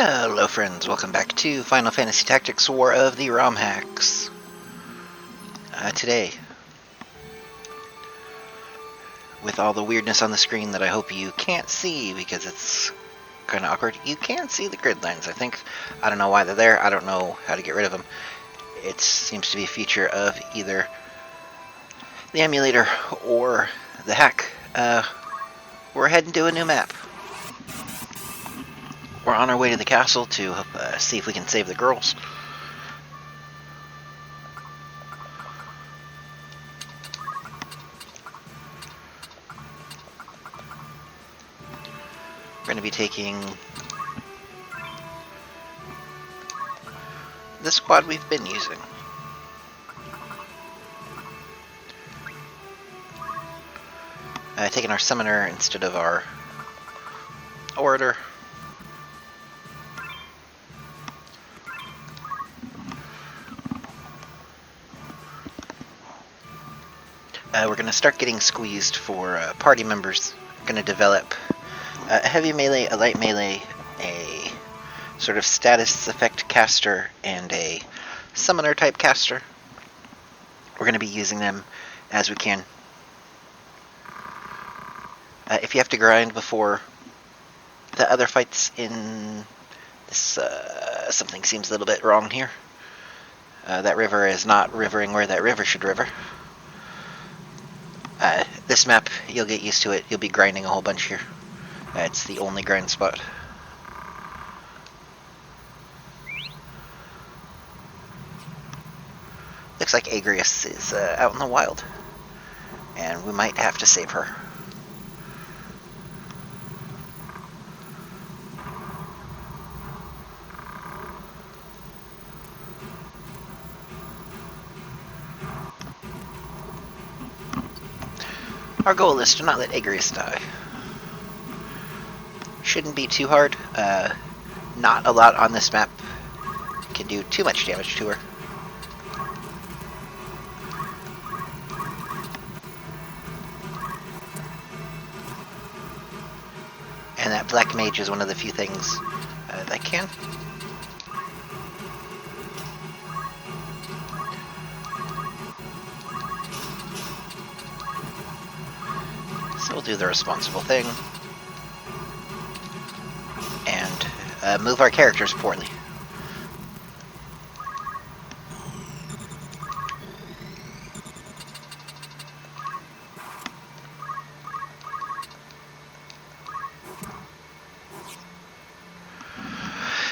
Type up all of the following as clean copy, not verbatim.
Hello friends, welcome back to Final Fantasy Tactics War of the Romhacks. Today, with all the weirdness on the screen that I hope you can't see because it's kind of awkward, you can see the grid lines, I think. I don't know why they're there, I don't know how to get rid of them. It seems to be a feature of either the emulator or the hack. We're heading to a new map. We're on our way to the castle to see if we can save the girls. We're going to be taking the squad we've been using. Taking our summoner instead of our orator. We're going to start getting squeezed for party members. We're going to develop a heavy melee, a light melee, a sort of status effect caster, and a summoner type caster. We're going to be using them as we can. If you have to grind before the other fights in this, something seems a little bit wrong here. That river is not rivering where that river should river. This map, you'll get used to it. You'll be grinding a whole bunch here. It's the only grind spot. Looks like Agrius is out in the wild, and we might have to save her. Our goal is to not let Agrius die. Shouldn't be too hard. Not a lot on this map can do too much damage to her. And that black mage is one of the few things that can. So we'll do the responsible thing. And move our characters poorly.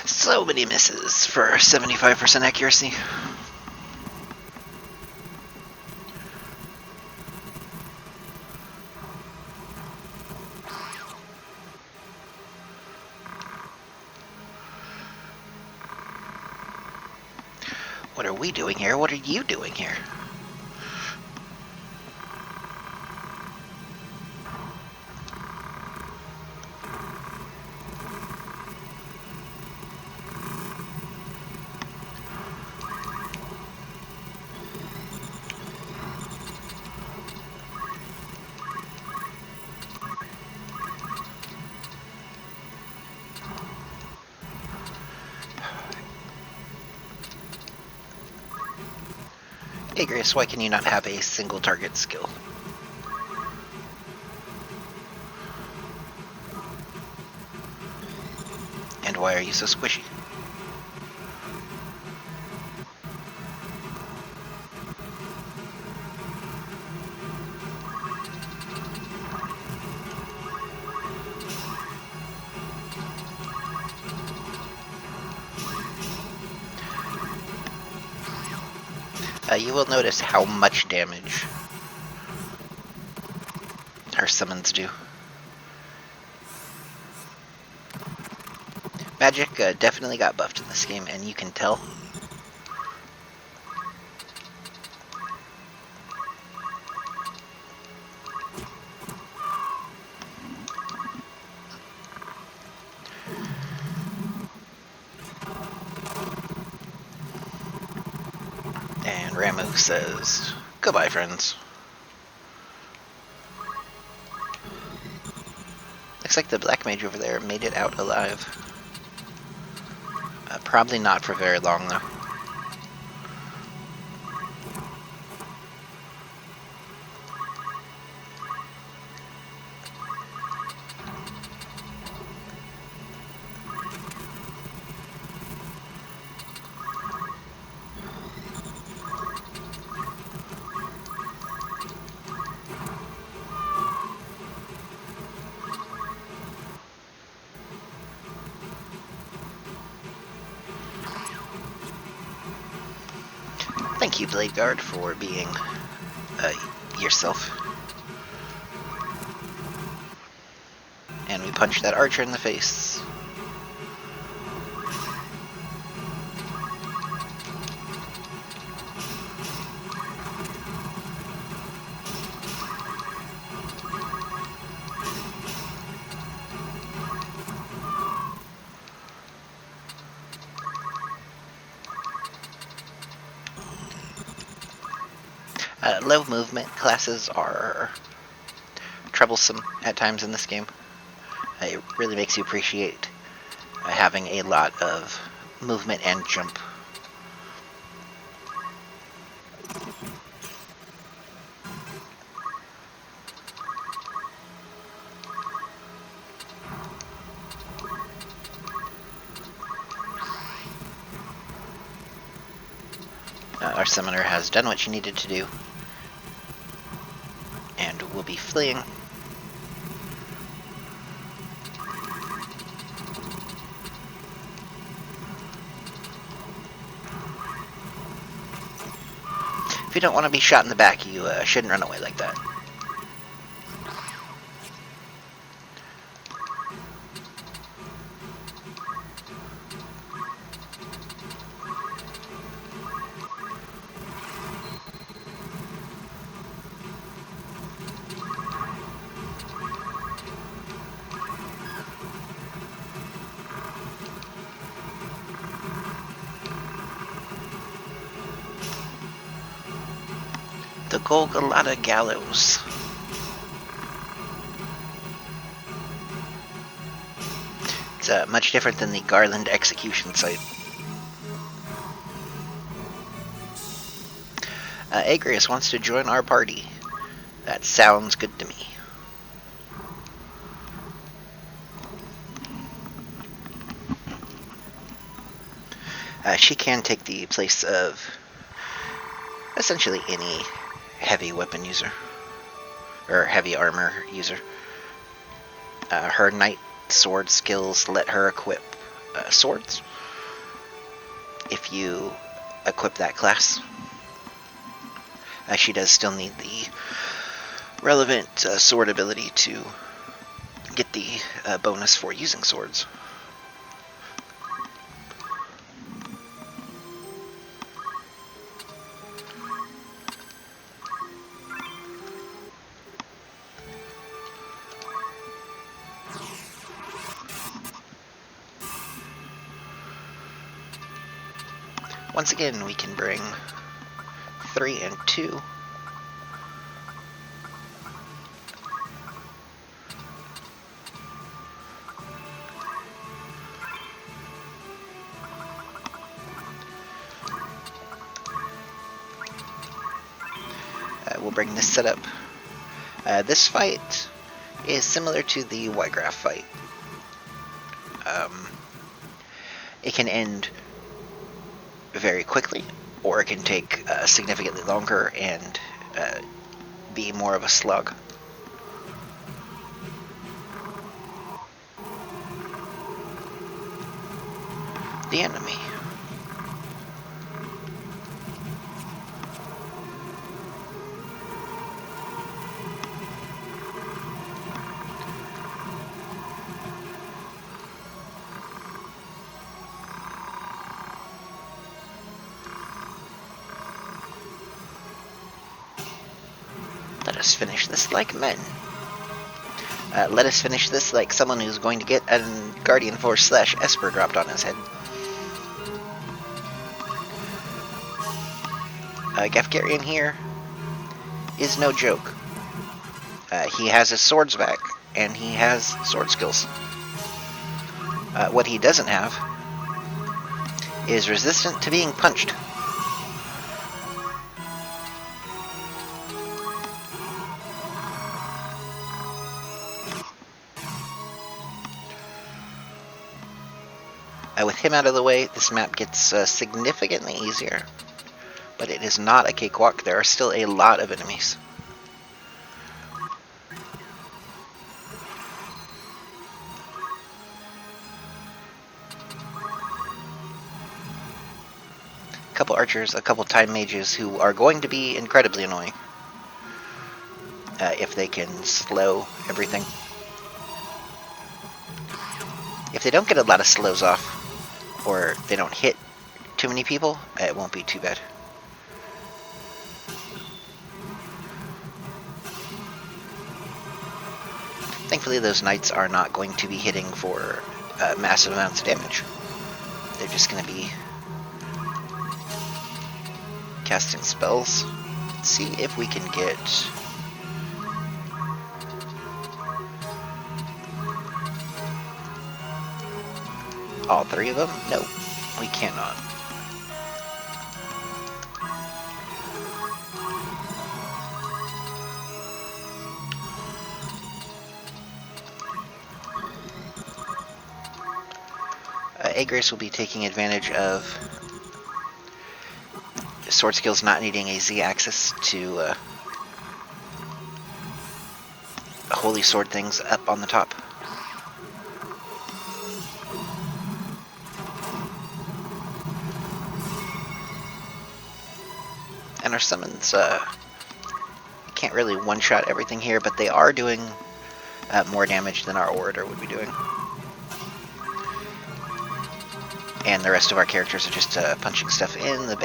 So many misses for 75% accuracy. What are we doing here? What are you doing here? Agrius, why can you not have a single target skill? And why are you so squishy? You will notice how much damage her summons do. Magic definitely got buffed in this game, and you can tell. And Ramu says, goodbye, friends. Looks like the black mage over there made it out alive. Probably not for very long, though. Thank you, Blade Guard, for being yourself. And we punch that archer in the face. Low movement classes are troublesome at times in this game. It really makes you appreciate having a lot of movement and jump. Our summoner has done what she needed to do, and will be fleeing. If you don't want to be shot in the back, you shouldn't run away like that. The Golgotha Gallows. It's much different than the Garland Execution Site. Agrius wants to join our party. That sounds good to me. She can take the place of essentially any heavy weapon user, or heavy armor user. Her knight sword skills let her equip swords if you equip that class. She does still need the relevant sword ability to get the bonus for using swords. Once again, we can bring 3 and 2. We'll bring this setup. This fight is similar to the Wygraph fight. It can end very quickly, or it can take significantly longer and be more of a slug. The enemy. Let us finish this like men. Let us finish this like someone who's going to get a Guardian Force / Esper dropped on his head. Gefgarian here is no joke. He has his swords back, and he has sword skills. What he doesn't have is resistant to being punched. With him out of the way, this map gets significantly easier, but it is not a cakewalk. There are still a lot of enemies. A couple archers, a couple time mages who are going to be incredibly annoying if they can slow everything. If they don't get a lot of slows off, or they don't hit too many people, it won't be too bad. Thankfully, those knights are not going to be hitting for massive amounts of damage. They're just going to be casting spells. Let's see if we can get... all three of them? No, we cannot. Agris will be taking advantage of sword skills not needing a Z axis to holy sword things up on the top. And our summons can't really one-shot everything here, but they are doing more damage than our orator would be doing. And the rest of our characters are just punching stuff in the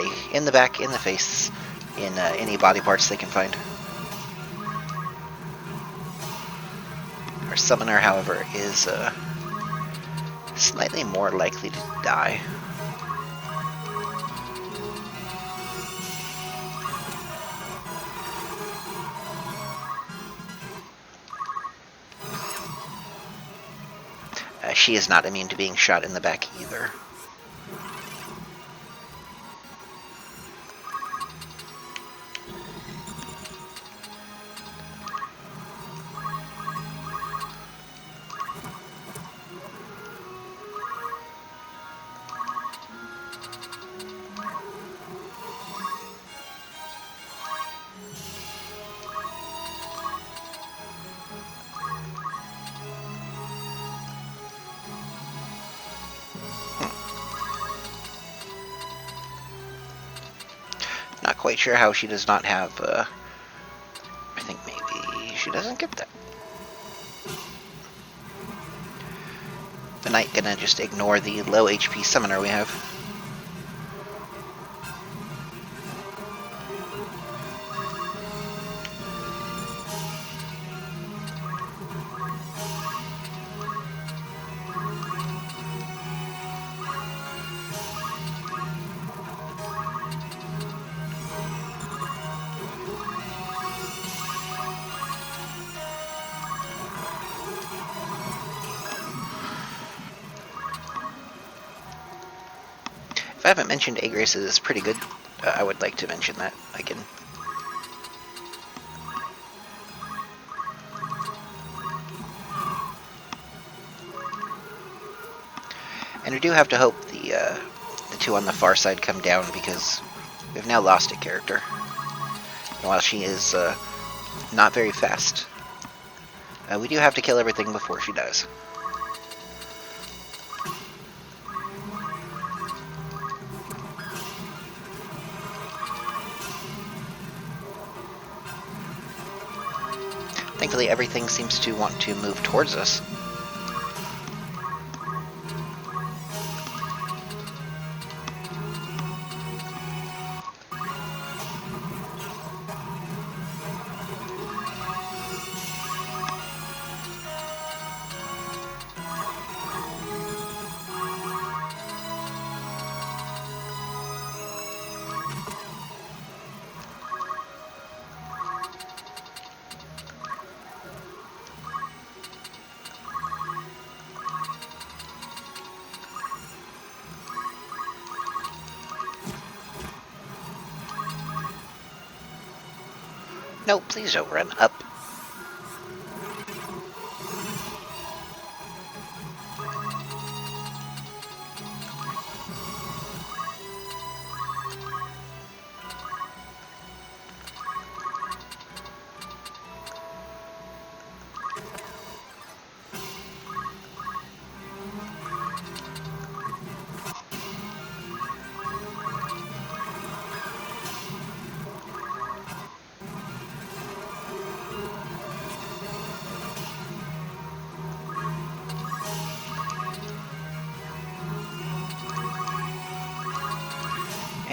back, in the face, in any body parts they can find. Our summoner, however, is slightly more likely to die. She is not immune to being shot in the back either. Not quite sure how she does not have, I think maybe she doesn't get that. The knight gonna just ignore the low HP summoner we have. If I haven't mentioned Agris is pretty good, I would like to mention that. I can. And we do have to hope the two on the far side come down, because we've now lost a character. And while she is not very fast, we do have to kill everything before she dies. Thankfully, everything seems to want to move towards us. No, please don't run up.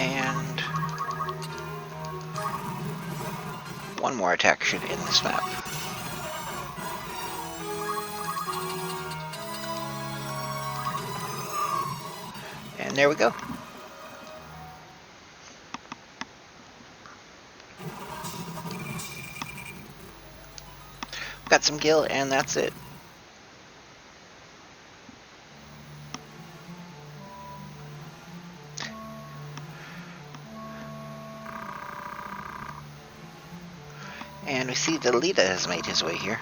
And one more attack should end this map. And there we go. Got some gil, and that's it. And we see the Lita has made his way here.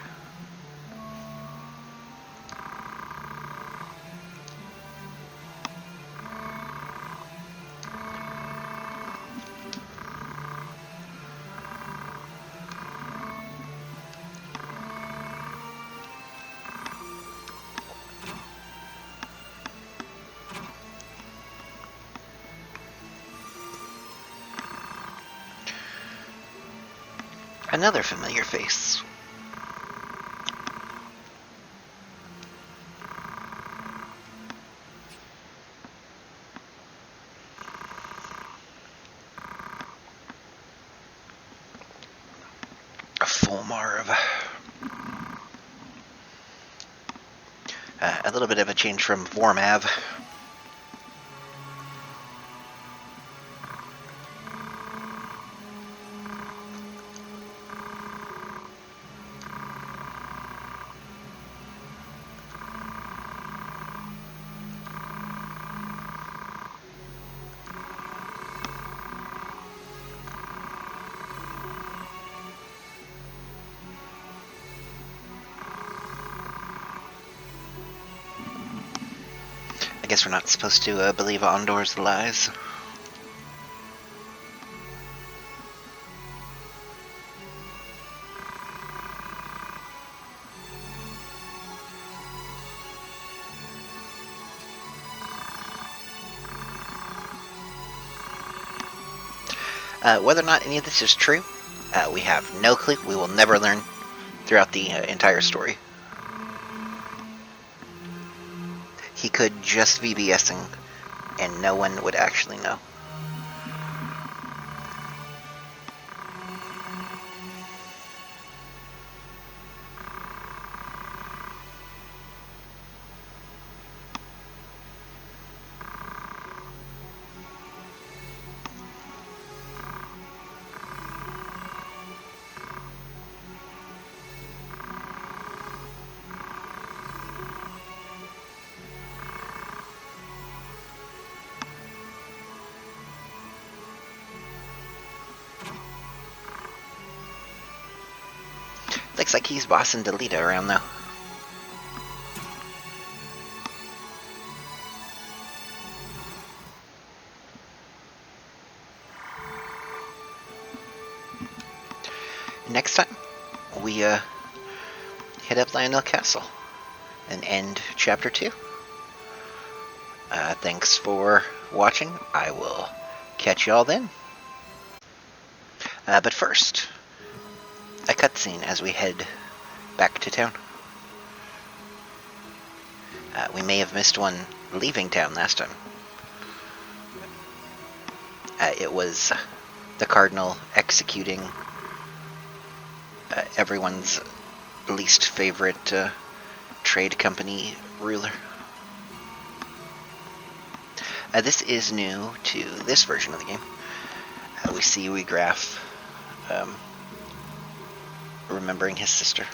Another familiar face. A full Marv. A little bit of a change from Vormav. I guess we're not supposed to believe Ondor's lies. Whether or not any of this is true, we have no clue. We will never learn throughout the entire story. He could just be BSing, and no one would actually know. Looks like he's bossing Delita around though. Next time, we hit up Lionel Castle and end Chapter 2. Thanks for watching. I will catch y'all then. But first, a cutscene as we head back to town. We may have missed one leaving town last time. It was the Cardinal executing everyone's least favorite trade company ruler. This is new to this version of the game. We see Graf remembering his sister.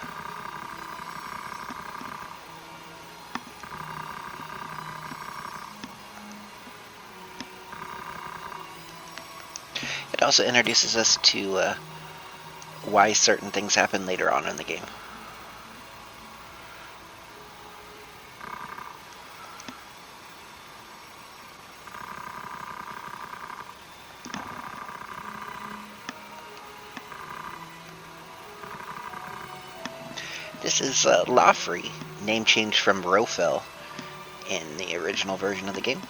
It also introduces us to why certain things happen later on in the game. This is Lawfree, name change from Rofel in the original version of the game.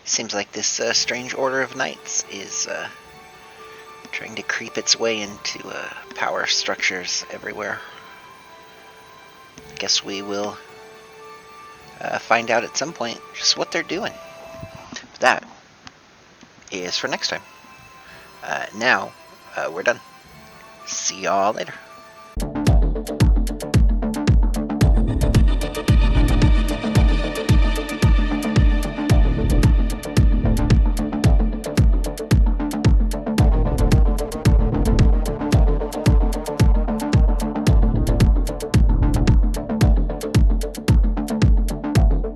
Seems like this strange order of knights is trying to creep its way into power structures everywhere. I guess we will find out at some point just what they're doing. But that is for next time. Now, we're done. See y'all later.